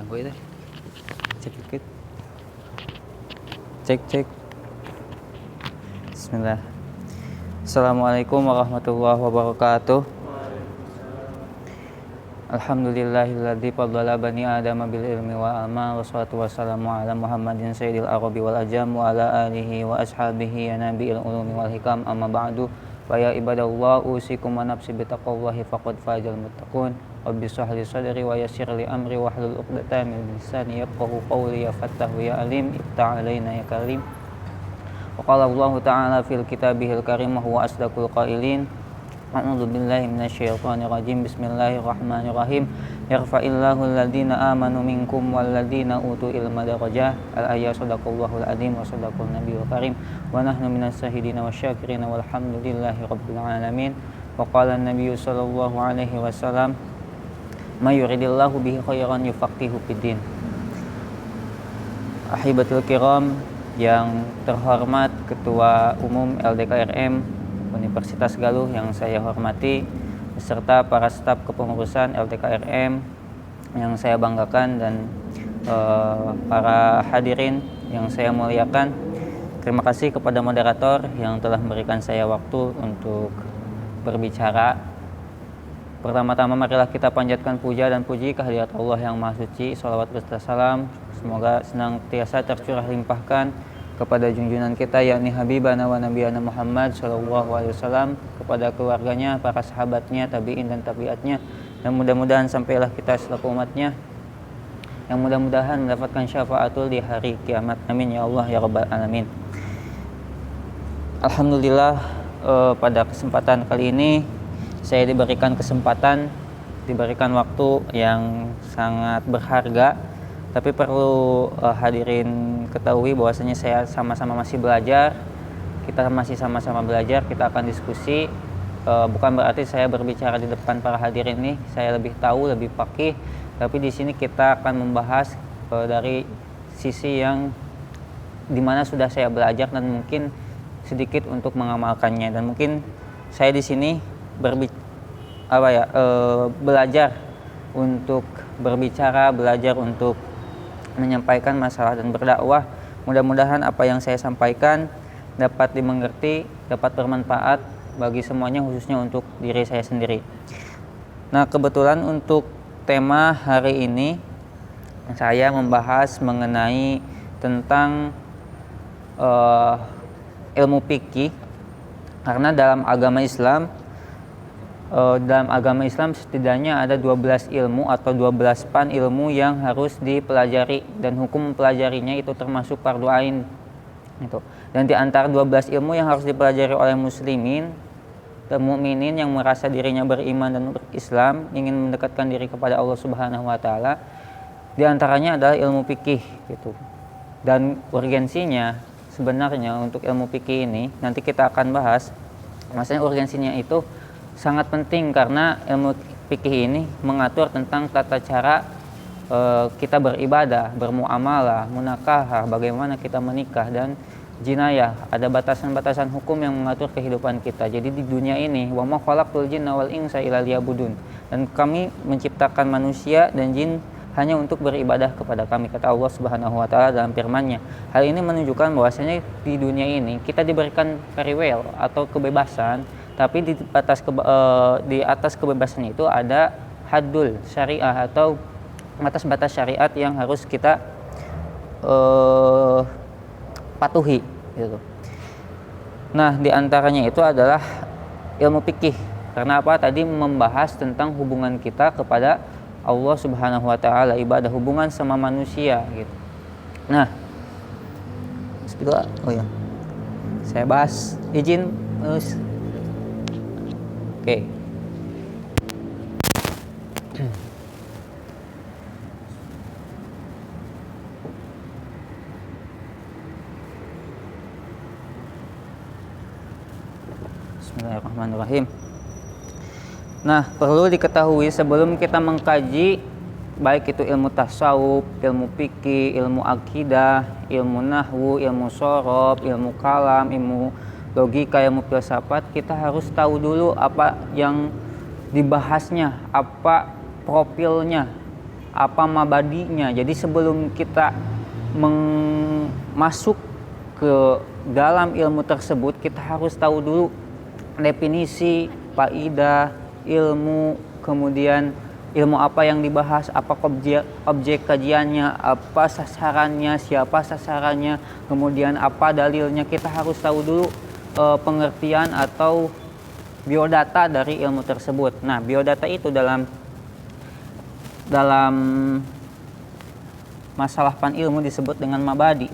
Ganggu itu. Cek dikit. Cek. Bismillah. Assalamualaikum warahmatullahi wabarakatuh. Alhamdulillahilladzi faddala bani adama bil ilmi wa alma, wassalatu wassalamu ala Muhammadin sayyidil arabi wal ajam wa ala alihi wa ashabihi ya nabiyil ulumi wal hikam, amma ba'du. Fa ya ibadallah, usikum wa nafsi bitaqwallahi faqad fazal muttaqun. Rabbi shrah li sadri wa yassir li amri wahlul 'uqdatam min lisani yafqahu qawli. Ya fattahu ya alim, iftah alaina ya karim. Wa qala Allah ta'ala fil kitabihil karim wa huwa asdaqul qailin. A'udzu billahi minasyaitonir rajim. Bismillahirrahmanirrahim. Yarfa'illahu alladhina amanu minkum walladhina utul ilma darajah. Al-ayat. Shadaqallahul adzim wa shadaqan nabiyul karim. Wa nahnu minas syahidin wasyakirin walhamdulillahi rabbil alamin. Wa qala an-nabiyyu sallallahu alaihi wasallam, may yuridillahu bihi khairan yufaqihu fiddin. Ahibatul kiram, yang terhormat Ketua Umum LDKRM Universitas Galuh yang saya hormati, beserta para staf kepengurusan LDKRM yang saya banggakan, dan para hadirin yang saya muliakan. Terima kasih kepada moderator yang telah memberikan saya waktu untuk berbicara. Pertama-tama marilah kita panjatkan puja dan puji kehadirat Allah yang Maha Suci. Shalawat beserta salam semoga senantiasa tercurah limpahkan kepada junjungan kita, yakni Habibana wa Nabiyana Muhammad sallallahu alaihi wasallam, kepada keluarganya, para sahabatnya, tabi'in dan tabi'atnya, dan mudah-mudahan sampailah kita selaku umatnya yang mudah-mudahan mendapatkan syafaatul di hari kiamat. Amin ya Allah ya rabbal alamin. Alhamdulillah, pada kesempatan kali ini saya diberikan waktu yang sangat berharga. Tapi perlu hadirin ketahui bahwasanya saya sama-sama masih belajar. Kita masih sama-sama belajar, kita akan diskusi. Bukan berarti saya berbicara di depan para hadirin ini saya lebih tahu, lebih faqih. Tapi di sini kita akan membahas dari sisi yang dimana sudah saya belajar dan mungkin sedikit untuk mengamalkannya. Dan mungkin saya di sini belajar untuk berbicara, belajar untuk menyampaikan masalah dan berdakwah. Mudah-mudahan apa yang saya sampaikan dapat dimengerti, dapat bermanfaat bagi semuanya, khususnya untuk diri saya sendiri. Nah, kebetulan untuk tema hari ini saya membahas mengenai tentang ilmu fikih, karena dalam agama Islam setidaknya ada 12 ilmu atau 12 pan ilmu yang harus dipelajari, dan hukum mempelajarinya itu termasuk fardu ain itu. Dan di antara 12 ilmu yang harus dipelajari oleh muslimin dan mukminin yang merasa dirinya beriman dan berislam, ingin mendekatkan diri kepada Allah Subhanahu wa taala, di antaranya adalah ilmu fikih gitu. Dan urgensinya sebenarnya untuk ilmu fikih ini nanti kita akan bahas. Maksudnya urgensinya itu sangat penting karena ilmu fikih ini mengatur tentang tata cara kita beribadah, bermuamalah, munakahah, bagaimana kita menikah, dan jinayah. Ada batasan-batasan hukum yang mengatur kehidupan kita. Jadi di dunia ini, wa ma khalaqtul jinna wal insa illa liya'budun, dan kami menciptakan manusia dan jin hanya untuk beribadah kepada kami, kata Allah Subhanahu wa taala dalam firman-Nya. Hal ini menunjukkan bahwasanya di dunia ini kita diberikan free will atau kebebasan, tapi di atas kebebasan itu ada haddul syariah atau batas-batas syariat yang harus kita patuhi gitu. Nah, di antaranya itu adalah ilmu fikih. Karena apa? Tadi membahas tentang hubungan kita kepada Allah Subhanahu wa taala, ibadah, hubungan sama manusia gitu. Nah, bismillah. Oh ya. Saya bahas izin Oke. Bismillahirrahmanirrahim. Nah, perlu diketahui sebelum kita mengkaji baik itu ilmu tasawuf, ilmu fikih, ilmu akidah, ilmu nahwu, ilmu shorof, ilmu kalam, ilmu logika, ilmu filsafat, kita harus tahu dulu apa yang dibahasnya, apa profilnya apa mabadinya. Jadi sebelum kita masuk ke dalam ilmu tersebut, kita harus tahu dulu definisi, faidah, ilmu, kemudian ilmu apa yang dibahas, apa objek kajiannya, apa sasarannya, siapa sasarannya, kemudian apa dalilnya. Kita harus tahu dulu pengertian atau biodata dari ilmu tersebut. Nah, biodata itu dalam masalah pan ilmu disebut dengan mabadi.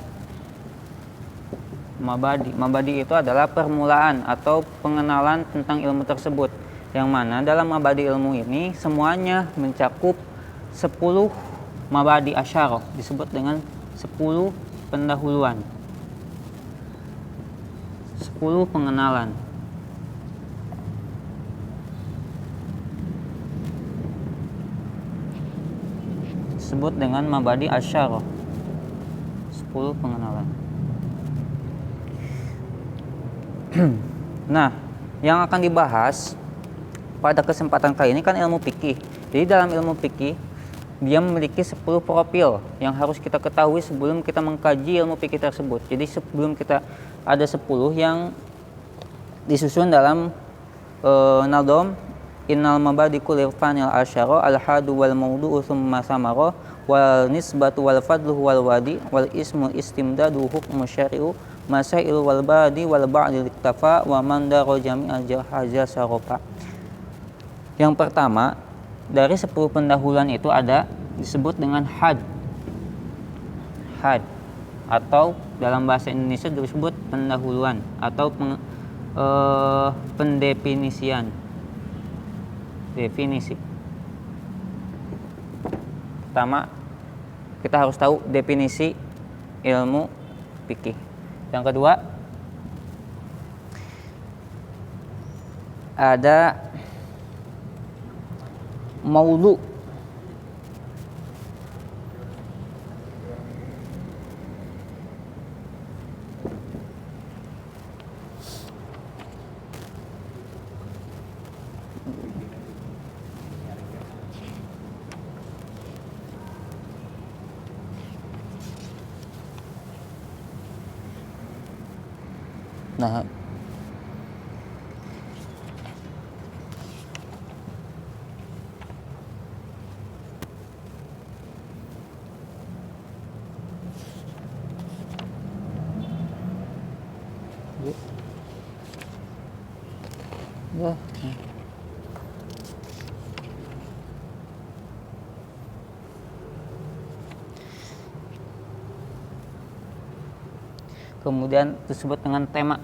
Mabadi itu adalah permulaan atau pengenalan tentang ilmu tersebut, yang mana dalam mabadi ilmu ini semuanya mencakup 10 mabadi asyarah, disebut dengan 10 pendahuluan, 10 pengenalan. Disebut dengan mabadi asyarah, 10 pengenalan. Nah, yang akan dibahas pada kesempatan kali ini kan ilmu fikih. Jadi dalam ilmu fikih dia memiliki 10 profil yang harus kita ketahui sebelum kita mengkaji ilmu fikih tersebut. Jadi sebelum kita ada 10 yang disusun dalam nadom innal mabadi kulli fanil asyara al hadu wal mawdu'u thumma samara wal nisbatu wal fadlu wal wadi wal ismu istimdadu hukmu syari'u masailu wal badi wal ba'di liktafa wa man daro jami'al jahaza sarofa. Yang pertama dari 10 pendahuluan itu ada disebut dengan had atau dalam bahasa Indonesia disebut pendahuluan atau pendefinisian. Definisi. Pertama, kita harus tahu definisi ilmu fikih. Yang kedua, ada maudhu. Nah, ya. Kemudian disebut dengan tema.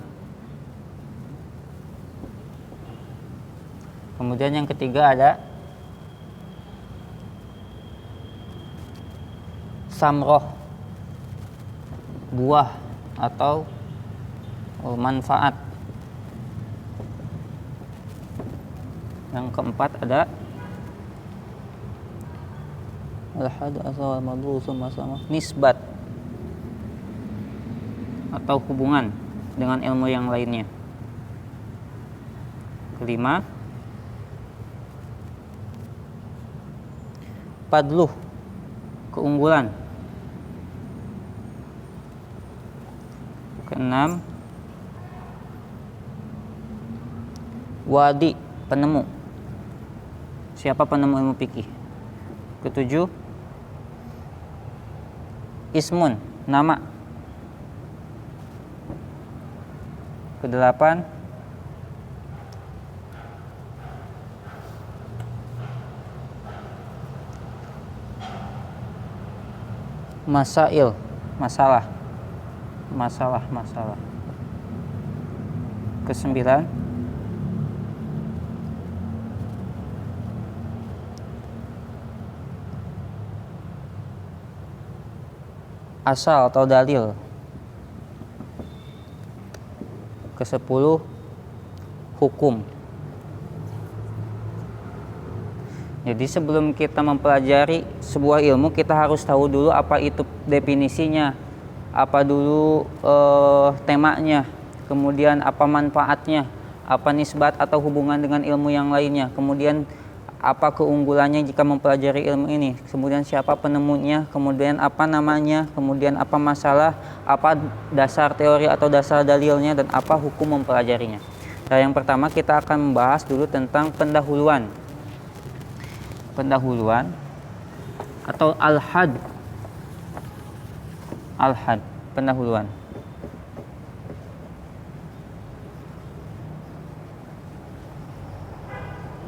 Kemudian yang ketiga ada samroh, buah atau manfaat. Yang keempat ada al-had asal madhu sama nisbat atau hubungan dengan ilmu yang lainnya. Kelima, fadluh, keunggulan. Keenam, wadi, penemu. Siapa penemu ilmu fikih? Ketujuh, ismun, nama. Kedelapan, masail, masalah. Kesembilan, asal atau dalil. Kesepuluh, hukum. Jadi sebelum kita mempelajari sebuah ilmu, kita harus tahu dulu apa itu definisinya, apa dulu temanya, kemudian apa manfaatnya, apa nisbat atau hubungan dengan ilmu yang lainnya, kemudian apa keunggulannya jika mempelajari ilmu ini, kemudian siapa penemunya, kemudian apa namanya, kemudian apa masalah, apa dasar teori atau dasar dalilnya, dan apa hukum mempelajarinya. Nah, yang pertama kita akan membahas dulu tentang pendahuluan. Pendahuluan atau al-had. Al-had, pendahuluan.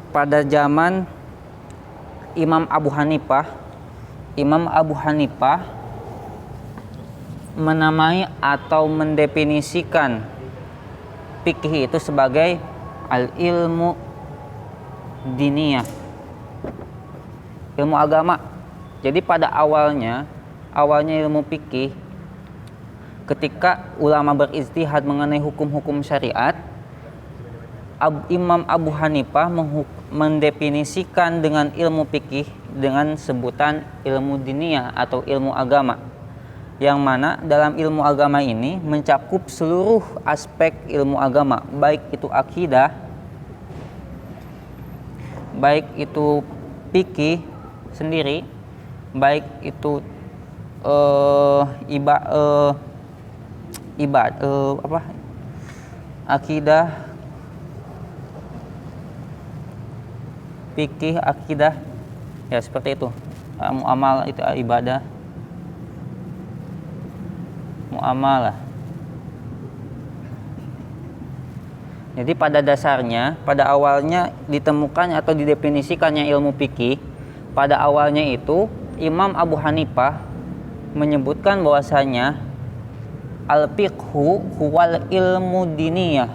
Pada zaman Imam Abu Hanifah menamai atau mendefinisikan fikih itu sebagai al-ilmu diniyah, ilmu agama. Jadi pada awalnya ilmu fikih, ketika ulama berijtihad mengenai hukum-hukum syariat, Imam Abu Hanifah mendefinisikan dengan ilmu fikih dengan sebutan ilmu diniyah atau ilmu agama, yang mana dalam ilmu agama ini mencakup seluruh aspek ilmu agama, baik itu akidah, baik itu fikih sendiri, baik itu akidah, fikih, akidah, ya seperti itu. Muamalah itu ibadah, muamalah. Jadi pada dasarnya, pada awalnya ditemukan atau didefinisikannya ilmu fikih, pada awalnya itu Imam Abu Hanifah menyebutkan bahwasanya al-fiqhu huwal ilmu diniyah,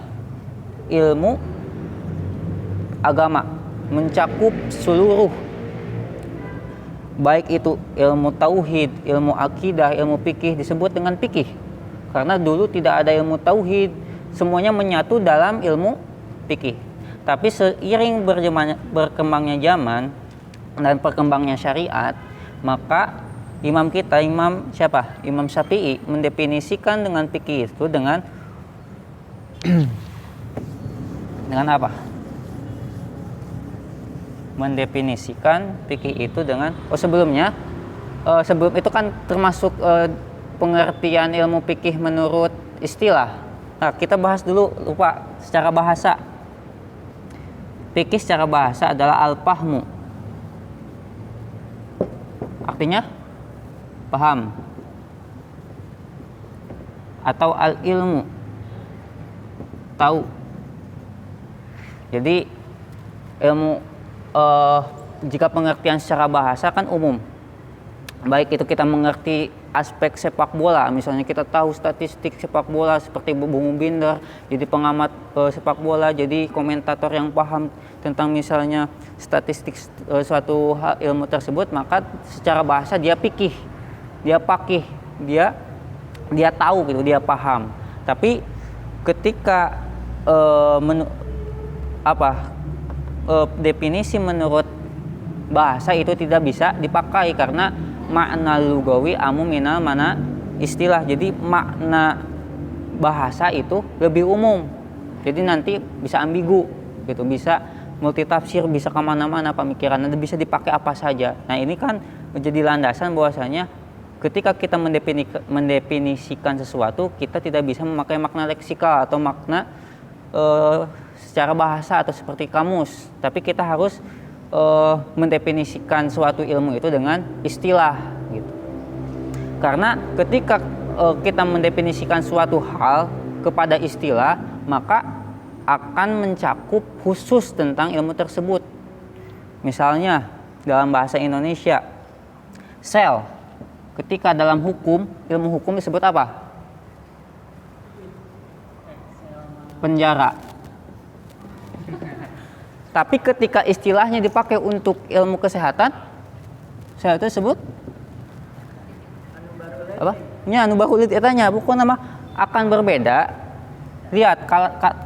ilmu agama, mencakup seluruh, baik itu ilmu tauhid, ilmu akidah, ilmu fikih, disebut dengan fikih karena dulu tidak ada ilmu tauhid, semuanya menyatu dalam ilmu fikih. Tapi seiring berkembangnya zaman dan perkembangnya syariat, maka Imam Syafi'i mendefinisikan dengan fikih itu dengan apa? Mendefinisikan fikih itu dengan sebelum itu kan termasuk pengertian ilmu fikih menurut istilah. Nah, kita bahas dulu secara bahasa. Fikih secara bahasa adalah al-fahmu. Artinya paham, atau al-ilmu, tahu. Jadi ilmu jika pengertian secara bahasa kan umum, baik itu kita mengerti aspek sepak bola, misalnya kita tahu statistik sepak bola seperti Bung Binder, jadi pengamat sepak bola, jadi komentator yang paham tentang misalnya statistik suatu ilmu tersebut, maka secara bahasa dia fikih, dia faqih, dia tahu gitu, dia paham. Tapi ketika definisi menurut bahasa itu tidak bisa dipakai karena makna lugawi amu minal mana istilah. Jadi makna bahasa itu lebih umum, jadi nanti bisa ambigu gitu, bisa multitafsir, bisa kemana-mana pemikiran, nanti bisa dipakai apa saja. Nah, ini kan menjadi landasan bahwasanya ketika kita mendefinisikan sesuatu, kita tidak bisa memakai makna leksikal atau makna secara bahasa atau seperti kamus, tapi kita harus mendefinisikan suatu ilmu itu dengan istilah gitu. Karena ketika kita mendefinisikan suatu hal kepada istilah, maka akan mencakup khusus tentang ilmu tersebut. Misalnya dalam bahasa Indonesia, sel, ketika dalam hukum, ilmu hukum disebut apa? Penjara. Tapi ketika istilahnya dipakai untuk ilmu kesehatan, sel itu disebut apa? Nya anu bakulit etanya, bukan nama akan berbeda. Lihat,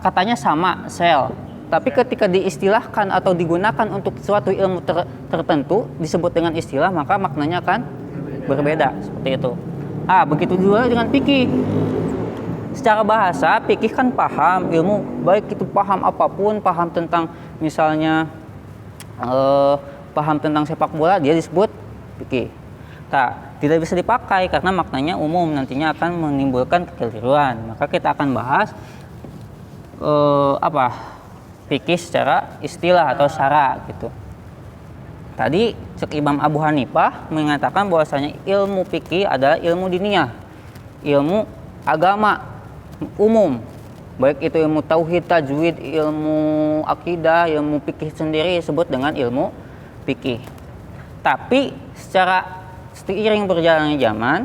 katanya sama sel, tapi ketika diistilahkan atau digunakan untuk suatu ilmu tertentu disebut dengan istilah, maka maknanya akan berbeda, seperti itu. Begitu juga dengan fikih. Secara bahasa, fikih kan paham ilmu, baik itu paham apapun, paham tentang misalnya paham tentang sepak bola, dia disebut fikih. Tidak bisa dipakai karena maknanya umum, nantinya akan menimbulkan kekeliruan. Maka kita akan bahas fikih secara istilah atau syara gitu. Tadi Imam Abu Hanifah mengatakan bahwasanya ilmu fikih adalah ilmu diniyah, ilmu agama umum, baik itu ilmu tauhid, tajwid, ilmu akidah, ilmu fikih sendiri disebut dengan ilmu fikih. Tapi secara seiring berjalannya zaman,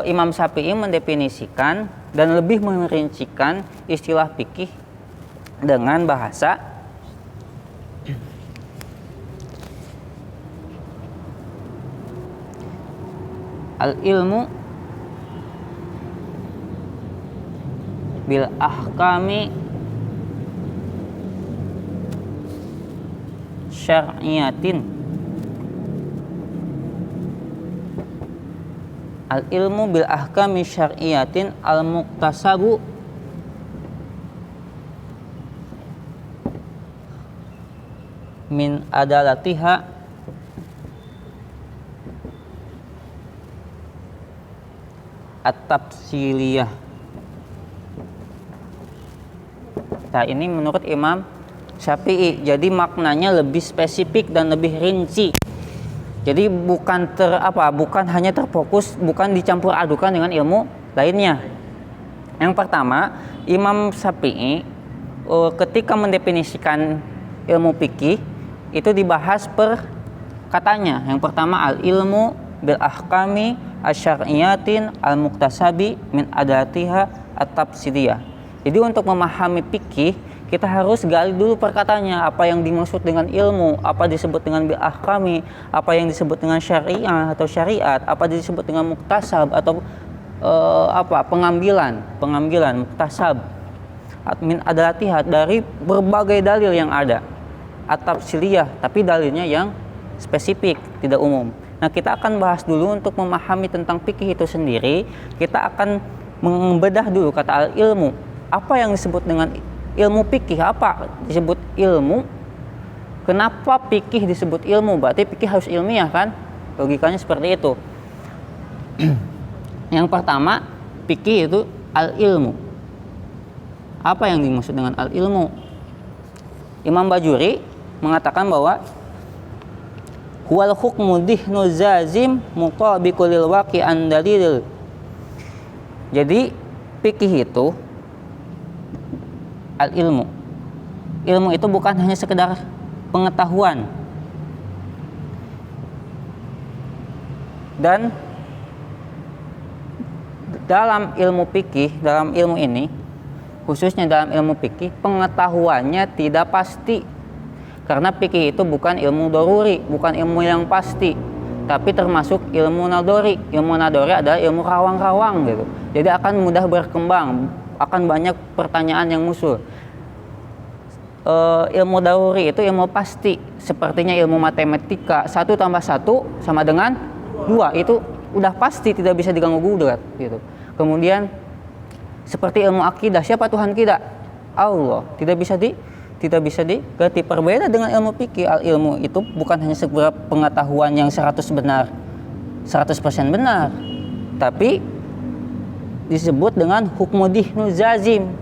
Imam Syafi'i mendefinisikan dan lebih merincikan istilah fikih dengan bahasa al-ilmu bil ahkami syar'iyatin. Al-ilmu bil ahkami syar'iyatin al-muktasabu min adalatiha at-tafsiliyah. Nah, ini menurut Imam Syafi'i. Jadi maknanya lebih spesifik dan lebih rinci. Jadi bukan hanya terfokus, bukan dicampur adukan dengan ilmu lainnya. Yang pertama, Imam Syafi'i ketika mendefinisikan ilmu fikih itu dibahas per katanya. Yang pertama, al-ilmu bil ahkami asyariyatin al-muktasabi min adatiha at-tafsiliyah. Jadi untuk memahami fikih kita harus gali dulu perkataannya, apa yang dimaksud dengan ilmu, apa disebut dengan bil ahkami, apa yang disebut dengan syariah atau syariat, apa disebut dengan muktasab atau pengambilan muktasab min adatiha dari berbagai dalil yang ada, at-tafsiliyah, tapi dalilnya yang spesifik, tidak umum. Nah, kita akan bahas dulu untuk memahami tentang fikih itu sendiri. Kita akan membedah dulu kata al-ilmu. Apa yang disebut dengan ilmu fikih? Apa disebut ilmu? Kenapa fikih disebut ilmu? Berarti fikih harus ilmiah kan? Logikanya seperti itu. Yang pertama, fikih itu al-ilmu. Apa yang dimaksud dengan al-ilmu? Imam Bajuri mengatakan bahwa huwal hukmu dihnu zazim mutabiqul lil waqi'an dalil. Jadi fikih itu al-ilmu. Ilmu itu bukan hanya sekedar pengetahuan. Dan dalam ilmu fikih, dalam ilmu ini, khususnya dalam ilmu fikih, pengetahuannya tidak pasti. Karena fikih itu bukan ilmu doruri, bukan ilmu yang pasti, tapi termasuk ilmu nadori. Ilmu nadori adalah ilmu rawang-rawang gitu. Jadi akan mudah berkembang, akan banyak pertanyaan yang muncul. Ilmu daruri itu ilmu pasti, sepertinya ilmu matematika, 1 + 1 sama dengan 2, itu udah pasti, tidak bisa diganggu gugat gitu. Kemudian seperti ilmu akidah, siapa Tuhan kita? Allah, tidak bisa diganti. Berbeda dengan ilmu fikih. Al-ilmu itu bukan hanya sebuah pengetahuan yang 100% benar, tapi disebut dengan hukmu dihnu zazim,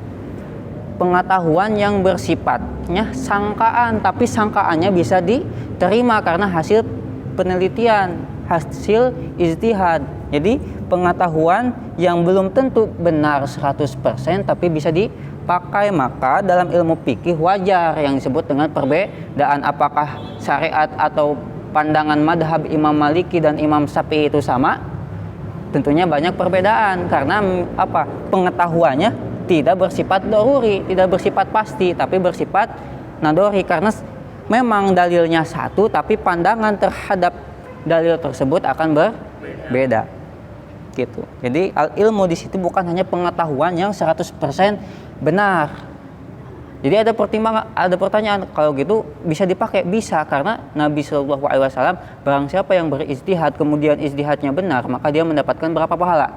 pengetahuan yang bersifatnya sangkaan, tapi sangkaannya bisa diterima karena hasil penelitian, hasil ijtihad. Jadi pengetahuan yang belum tentu benar 100% tapi bisa dipakai. Maka dalam ilmu fikih wajar yang disebut dengan perbedaan, apakah syariat atau pandangan madhab Imam Maliki dan Imam Syafi'i itu sama? Tentunya banyak perbedaan karena pengetahuannya tidak bersifat doruri, tidak bersifat pasti, tapi bersifat nadori, karena memang dalilnya satu tapi pandangan terhadap dalil tersebut akan berbeda gitu. Jadi ilmu di situ bukan hanya pengetahuan yang 100% benar. Jadi ada pertanyaan, kalau gitu bisa dipakai? Bisa, karena Nabi Shallallahu Alaihi Wasallam, barang siapa yang berijtihad kemudian ijtihadnya benar, maka dia mendapatkan berapa pahala?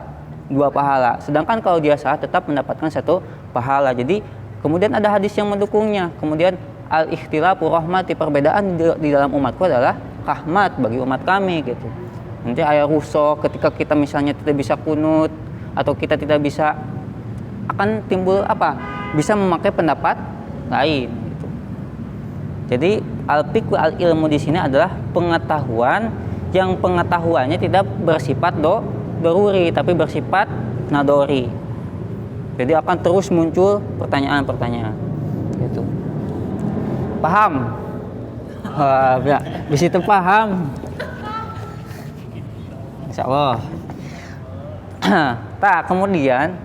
2 pahala. Sedangkan kalau dia salah tetap mendapatkan 1 pahala. Jadi kemudian ada hadis yang mendukungnya. Kemudian al-ikhtilafu rahmati, perbedaan di dalam umatku adalah rahmat bagi umat kami gitu. Nanti ayat rusuk ketika kita misalnya tidak bisa kunut atau kita tidak bisa, akan timbul apa? Bisa memakai pendapat lain gitu. Jadi al-fiqh al-ilmu di sini adalah pengetahuan yang pengetahuannya tidak bersifat daruri tapi bersifat nadori. Jadi akan terus muncul pertanyaan-pertanyaan gitu. Paham? Ya, di situ paham. Insyaallah. Kemudian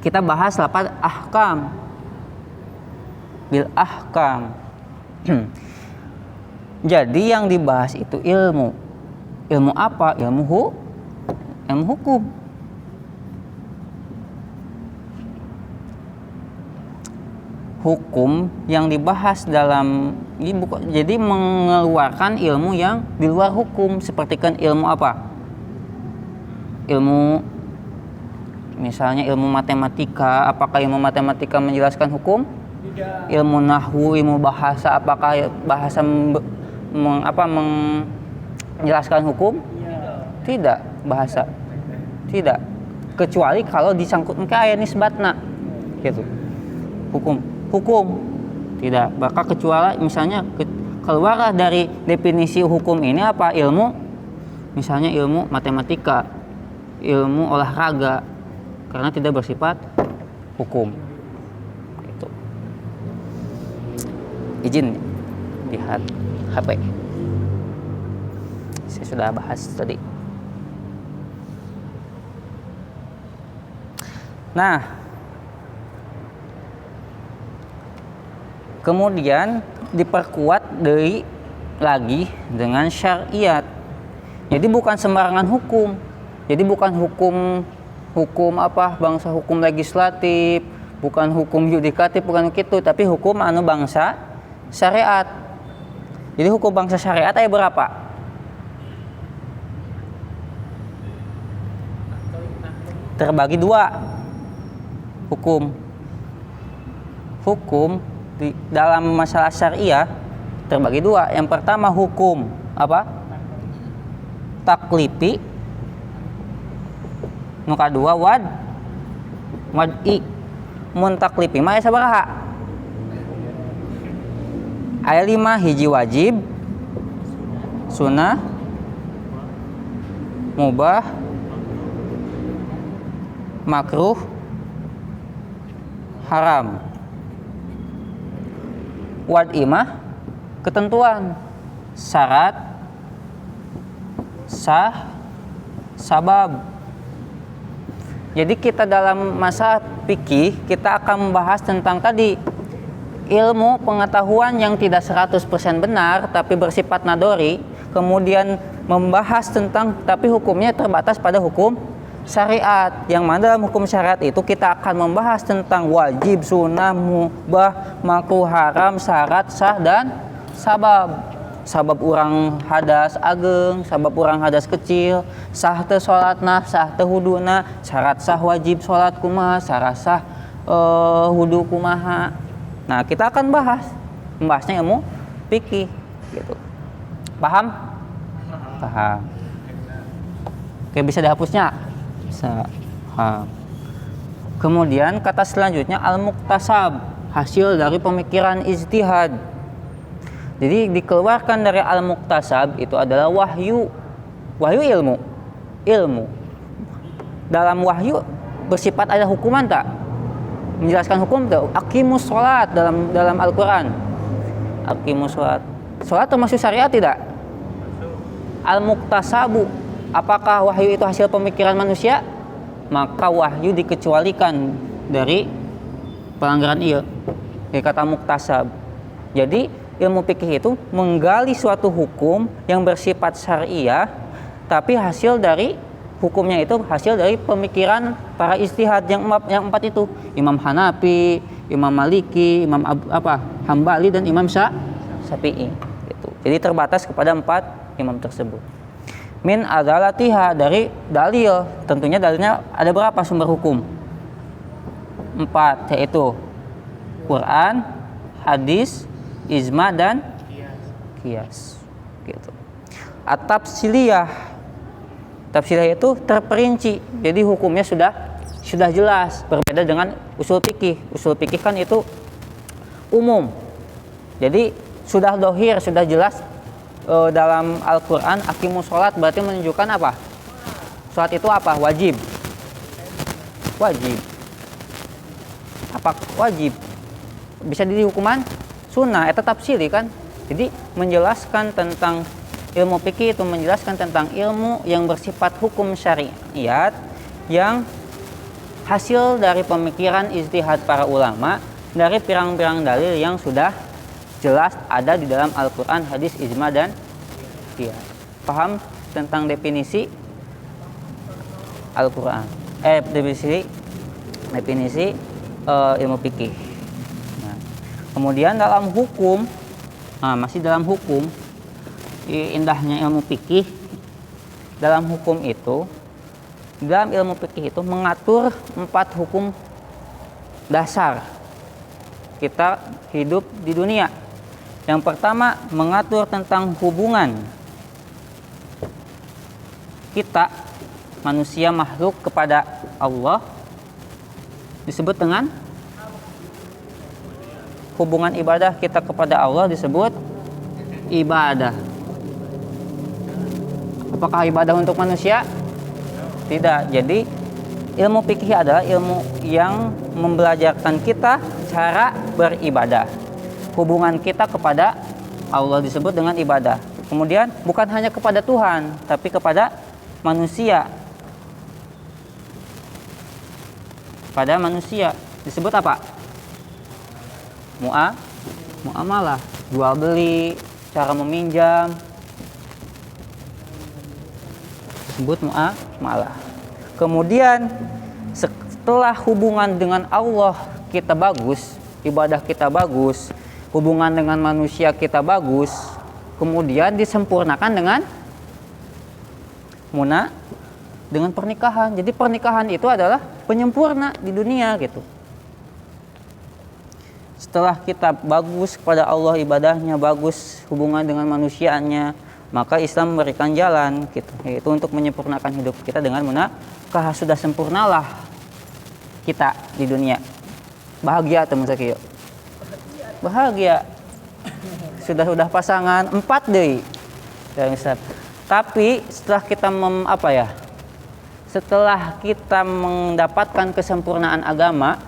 kita bahas lafaz ahkam. Bil ahkam. Jadi yang dibahas itu ilmu. Ilmu apa? Ilmu hukum. Hukum yang dibahas dalam jadi mengeluarkan ilmu yang di luar hukum, seperti kan ilmu apa? Ilmu misalnya ilmu matematika, apakah ilmu matematika menjelaskan hukum? Tidak. Ilmu nahwu, ilmu bahasa, apakah bahasa menjelaskan hukum? Tidak. Bahasa tidak, kecuali kalau disangkutkan ke ayat nisbatna gitu. Hukum tidak, maka kecuali misalnya keluar dari definisi hukum ini apa? Ilmu, misalnya ilmu matematika, ilmu olahraga, karena tidak bersifat hukum gitu. Izin lihat HP, saya sudah bahas tadi. Nah, kemudian diperkuat lagi dengan syariat. Jadi bukan sembarangan hukum. Jadi bukan hukum apa bangsa, hukum legislatif, bukan hukum yudikatif, bukan gitu, tapi hukum anu bangsa syariat. Jadi hukum bangsa syariat ada berapa? Terbagi dua. Hukum di dalam masalah syariah terbagi dua. Yang pertama hukum apa? Taklifi. Nu kadua wad'i. Mun taklifi mah aya sabaraha? Aya 5, hiji wajib, sunnah, mubah, makruh, haram. Wad'i mah ketentuan, syarat, sah, sabab. Jadi kita dalam masa fikih kita akan membahas tentang tadi ilmu pengetahuan yang tidak 100% benar tapi bersifat nadori, kemudian membahas tentang tapi hukumnya terbatas pada hukum syariat. Yang mana dalam hukum syariat itu kita akan membahas tentang wajib, sunnah, mubah, makruh, haram, syarat, sah, dan sabab. Sabab urang hadas ageng, sabab urang hadas kecil, sah teu salatna, sah teu huduna, syarat sah wajib salat kumaha, syarat sah hudu kumaha. Nah, kita akan membahasnya ilmu fikih gitu. Paham? Paham. Oke, bisa dihapusnya? Bisa. Kemudian kata selanjutnya al-muktasab, hasil dari pemikiran ijtihad. Jadi dikeluarkan dari al-muktasab itu adalah wahyu. Wahyu ilmu. Dalam wahyu bersifat ada hukuman tak? Menjelaskan hukum tak? Aqimus sholat dalam Al-Quran. Aqimus sholat. Sholat termasuk syariat tidak? Al-muktasabu, apakah wahyu itu hasil pemikiran manusia? Maka wahyu dikecualikan dari pelanggaran iya. Kayak kata muktasab. Jadi ilmu fikih itu menggali suatu hukum yang bersifat syariah, tapi hasil dari hukumnya itu hasil dari pemikiran para ijtihad yang empat itu, Imam Hanafi, Imam Maliki, Imam Hambali, dan Imam Syafi'i. Gitu. Jadi terbatas kepada 4 imam tersebut. Min adalatiha, dari dalil. Tentunya dalilnya ada berapa sumber hukum? 4, yaitu Quran, hadis, ijma dan qiyas. Gitu. At-tafsiliyah. Tafsiliyah itu terperinci. Jadi hukumnya sudah jelas, berbeda dengan usul fikih. Usul fikih kan itu umum. Jadi sudah dohir, sudah jelas dalam Al-Qur'an aqimus sholat berarti menunjukkan apa? Sholat itu apa? Wajib. Apa wajib? Bisa jadi hukuman sunnah, itu tafsili kan. Jadi menjelaskan tentang ilmu fikih itu menjelaskan tentang ilmu yang bersifat hukum syariat yang hasil dari pemikiran ijtihad para ulama dari pirang-pirang dalil yang sudah jelas ada di dalam Al-Qur'an, hadis, ijma dan qiyas. Paham tentang definisi Al-Qur'an? Definisi ilmu fikih. Nah, kemudian dalam hukum, masih dalam hukum, indahnya ilmu fikih. Dalam hukum itu, dalam ilmu fikih itu mengatur 4 hukum dasar kita hidup di dunia. Yang pertama, mengatur tentang hubungan kita manusia makhluk kepada Allah, disebut dengan hubungan ibadah kita kepada Allah disebut ibadah. Apakah ibadah untuk manusia? Tidak. Jadi ilmu fikih adalah ilmu yang membelajarkan kita cara beribadah. Hubungan kita kepada Allah disebut dengan ibadah. Kemudian bukan hanya kepada Tuhan, tapi kepada manusia. Pada manusia disebut apa? Muamalah, jual beli, cara meminjam, disebut muamalah. Kemudian setelah hubungan dengan Allah kita bagus, ibadah kita bagus, hubungan dengan manusia kita bagus, kemudian disempurnakan dengan pernikahan. Jadi pernikahan itu adalah penyempurna di dunia gitu. Setelah kita bagus kepada Allah, ibadahnya bagus, hubungan dengan manusianya, maka Islam memberikan jalan gitu, yaitu untuk menyempurnakan hidup kita dengan munakah. Sudah sempurnalah kita di dunia. Bahagia teman saya. Bahagia. Sudah pasangan 4 deh. Tapi setelah kita setelah kita mendapatkan kesempurnaan agama,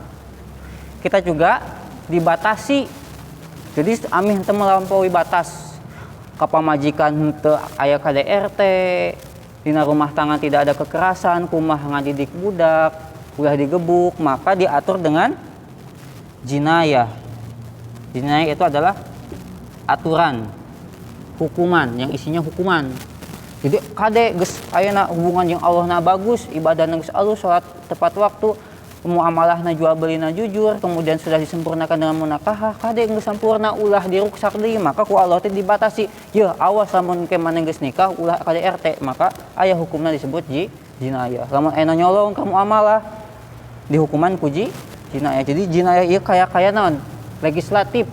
kita juga dibatasi. Jadi amih teu melampaui batas. Kapamajikan henteu aya KDRT, dina rumah tangga tidak ada kekerasan, kumah ngadidik budak, ulah digebuk, maka diatur dengan jinayah. Jinayah itu adalah aturan, hukuman yang isinya hukuman. Jadi kade geus ayeuna hubungan jeung Allah na bagus, ibadahna geus alus, salat tepat waktu, muamalahna jual belina jujur, kemudian sudah disempurnakan dengan munakahah, kade geus sampurna ulah diruksak deui, maka ku Allah teh dibatasi. Yeuh awas lamun ke maneh geus nikah ulah KDRT, maka aya hukumna disebut jinayah. Lamun aya nyolong ka muamalah dihukuman ku jinayah. Jadi jinayah ieu kaya naon? Legislatif.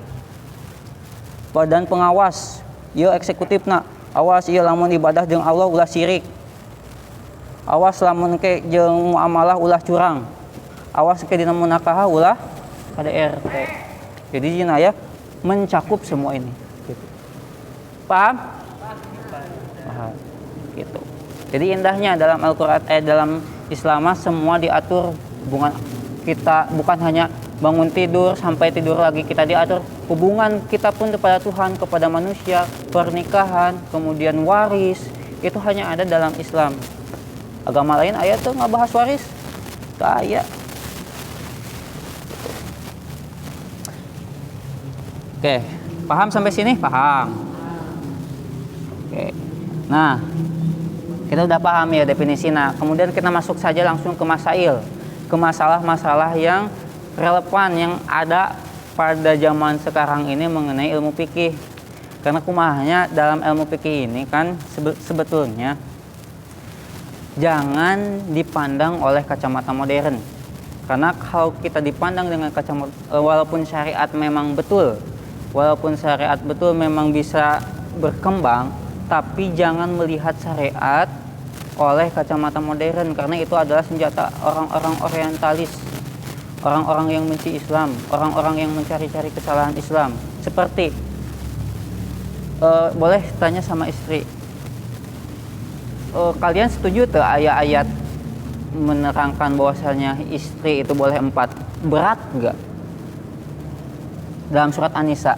Badan pengawas, ieu eksekutifna. Awas ieu lamun ibadah jeung Allah ulah syirik. Awas lamun ke jeung muamalah ulah curang. Awas ke dina munakahah ulah KDRT. Jadi jinayah mencakup semua ini. Gitu. Paham? Paham. Gitu. Jadi indahnya dalam Al-Qur'an dalam Islam semua diatur hubungan kita, bukan hanya bangun tidur sampai tidur lagi kita diatur, hubungan kita pun kepada Tuhan, kepada manusia, pernikahan, kemudian waris, itu hanya ada dalam Islam. Agama lain ayat tuh nggak bahas waris, kayak. Oke, paham sampai sini? Paham. Oke. Nah, kita udah paham ya definisinya. Kemudian kita masuk saja langsung ke masail, ke masalah-masalah yang relevan yang ada pada zaman sekarang ini mengenai ilmu fikih. Karena kumahnya dalam ilmu fikih ini kan sebetulnya jangan dipandang oleh kacamata modern. Karena kalau kita dipandang dengan kacamata, walaupun syariat memang betul walaupun syariat betul memang bisa berkembang, tapi jangan melihat syariat oleh kacamata modern, karena itu adalah senjata orang-orang orientalis, orang-orang yang benci Islam, orang-orang yang mencari-cari kesalahan Islam. Seperti boleh tanya sama istri, kalian setuju tuh ayat-ayat menerangkan bahwasanya istri itu boleh 4? Berat nggak? Dalam surat An-Nisa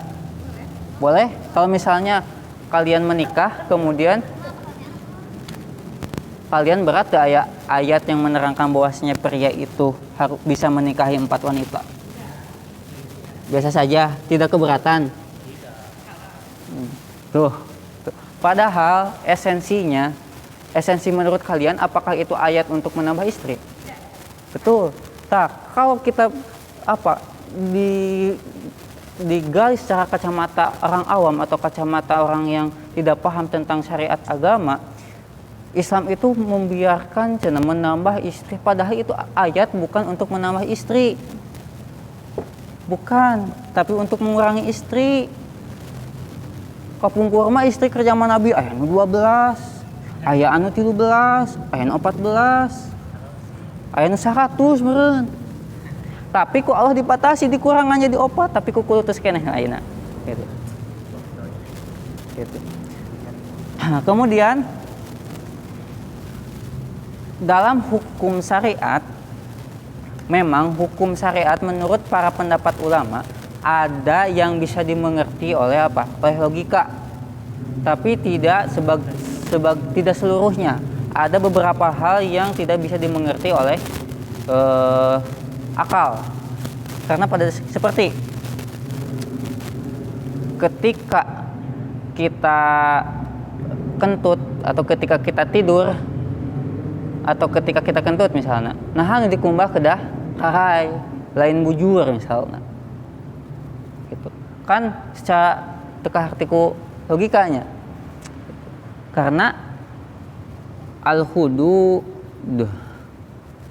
boleh? Kalau misalnya kalian menikah kemudian kalian berat tuh ayat yang menerangkan bahwasanya pria itu harus bisa menikahi 4 wanita? Biasa saja, tidak keberatan. Tuh. Padahal esensi menurut kalian, apakah itu ayat untuk menambah istri? Betul. Tak, kalau kita digali secara kacamata orang awam atau kacamata orang yang tidak paham tentang syariat agama, Islam itu membiarkan menambah istri, padahal itu ayat bukan untuk menambah istri. Bukan, tapi untuk mengurangi istri. Kapungkur mah istri kerja Nabi aya 12. Aya anu 13, aya 14, aya 100 meureun. Tapi ku Allah dipatasi dikurangan jadi 4, tapi ku kudu teu keneh ayeuna. Gitu. Gitu. Nah, kemudian dalam hukum syariat, memang hukum syariat menurut para pendapat ulama ada yang bisa dimengerti oleh oleh logika, tapi tidak tidak seluruhnya. Ada beberapa hal yang tidak bisa dimengerti oleh akal. Karena seperti ketika kita kentut atau ketika kita tidur atau ketika kita kentut misalnya, nah anu dikumbah kedah karai lain bujur misalnya. Gitu. Kan secara teka artiku logikanya. Karena al-hudud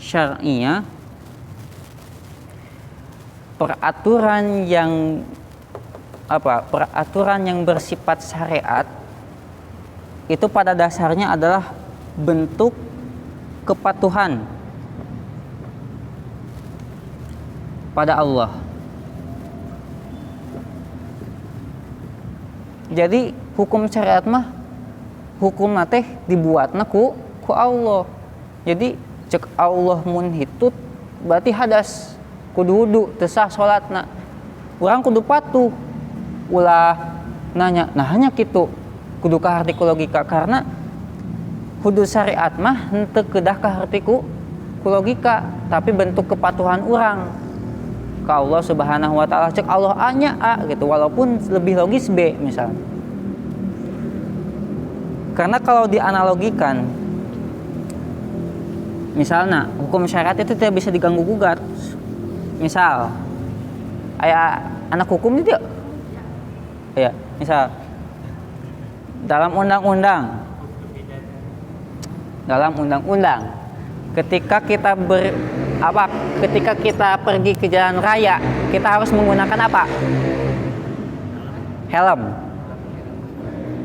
syar'iyah, peraturan yang bersifat syariat itu pada dasarnya adalah bentuk kepatuhan pada Allah. Jadi hukum syariat mah hukum teh dibuatna ku Allah. Jadi cek Allah mun hitut berarti hadas, kudu wudu, teu sah salatna. Urang kudu patuh. Ulah nanya, nah hanya kitu. Kudu kaharti ku logika, karena hudud syariat mah henteu kedah kaharti ku logika, tapi bentuk kepatuhan urang ka Allah Subhanahu wa taala. Cek Allah A-nya A gitu, walaupun lebih logis B misalnya. Karena kalau dianalogikan, misalnya hukum syariat itu tidak bisa diganggu gugat. Misal, aya anak hukum itu, ya, misal dalam undang-undang, ketika kita ketika kita pergi ke jalan raya, kita harus menggunakan apa? Helm.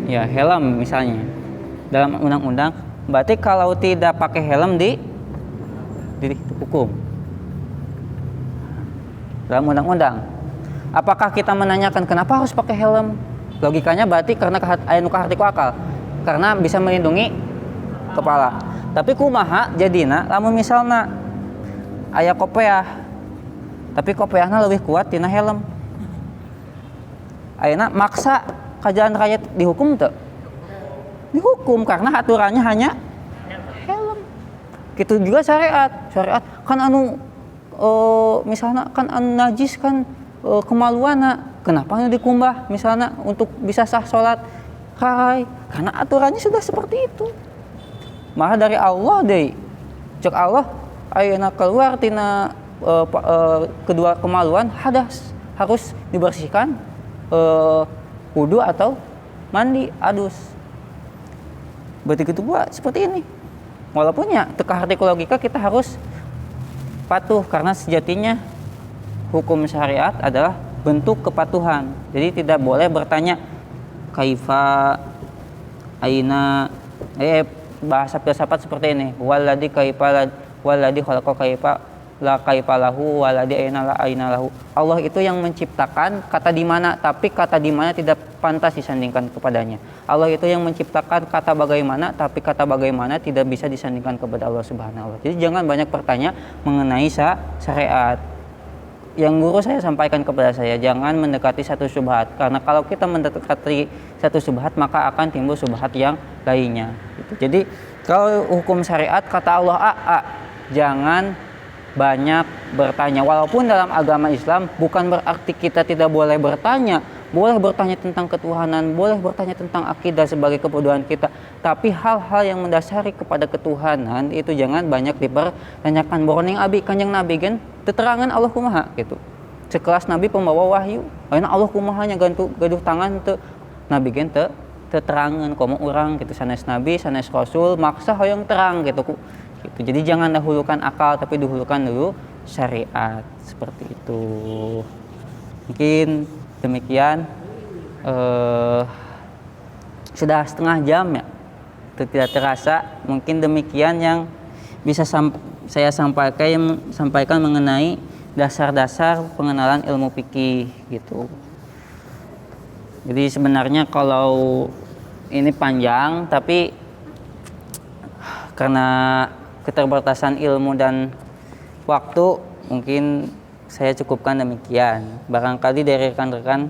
Ya, helm misalnya. Dalam undang-undang, berarti kalau tidak pakai helm dihukum. Dalam undang-undang. Apakah kita menanyakan kenapa harus pakai helm? Logikanya berarti karena aya nu kaharti ku akal. Karena bisa melindungi kepala. Tapi kumaha jadina lamun misalna aya kopiah, tapi kopiahna lebih kuat tina helm. Ayeuna maksa ka jalan raya dihukum teu? Dihukum karena aturannya hanya helm. Gitu juga syariat kan anu misalnya kan anu najis kan kemaluana, kenapa anu dikumbah misalnya untuk bisa sah salat karai, karena aturannya sudah seperti itu. Malah dari Allah deui. Cek Allah ayeuna keluar tina kedua kemaluan hadas, harus dibersihkan wudu atau mandi adus. Berarti gitu buat seperti ini. Walaupun ya teka arti logika kita harus patuh, karena sejatinya hukum syariat adalah bentuk kepatuhan. Jadi tidak boleh bertanya kaifa, aina, bahasa filsafat seperti ini. Waladhi kaifa, waladhi khalaqa kaifa, la kaifa lahu, waladhi aina, la aina lahu. Allah itu yang menciptakan, kata di mana, tapi kata di mana tidak pantas disandingkan kepadanya. Allah itu yang menciptakan, kata bagaimana, tapi kata bagaimana tidak bisa disandingkan kepada Allah Subhanahu wa taala. Jadi jangan banyak bertanya mengenai syariat. Yang guru saya sampaikan kepada saya, jangan mendekati satu syubhat, karena kalau kita mendekati satu syubhat maka akan timbul syubhat yang lainnya gitu. Jadi kalau hukum syariat kata Allah A, jangan banyak bertanya. Walaupun dalam agama Islam bukan berarti kita tidak boleh bertanya, boleh bertanya tentang ketuhanan, boleh bertanya tentang akidah sebagai kebodohan kita, tapi hal-hal yang mendasari kepada ketuhanan itu jangan banyak dipertanyakan. Borning abi kanjeng Nabi kan teterangan Allah kumaha gitu. Sekelas Nabi pembawa wahyu, ayeuna Allah kumahanya gaduh tangan teu Nabi gen teu teterangan komo urang gitu, sanes Nabi sanes Rasul maksa hoyong terang gitu. Jadi jangan dahulukan akal tapi dahulukan dulu syariat, seperti itu. Mungkin demikian, sudah setengah jam ya, itu tidak terasa. Mungkin demikian yang bisa saya sampaikan mengenai dasar-dasar pengenalan ilmu fikih gitu. Jadi sebenarnya kalau ini panjang, tapi karena keterbatasan ilmu dan waktu mungkin saya cukupkan demikian. Barangkali dari rekan-rekan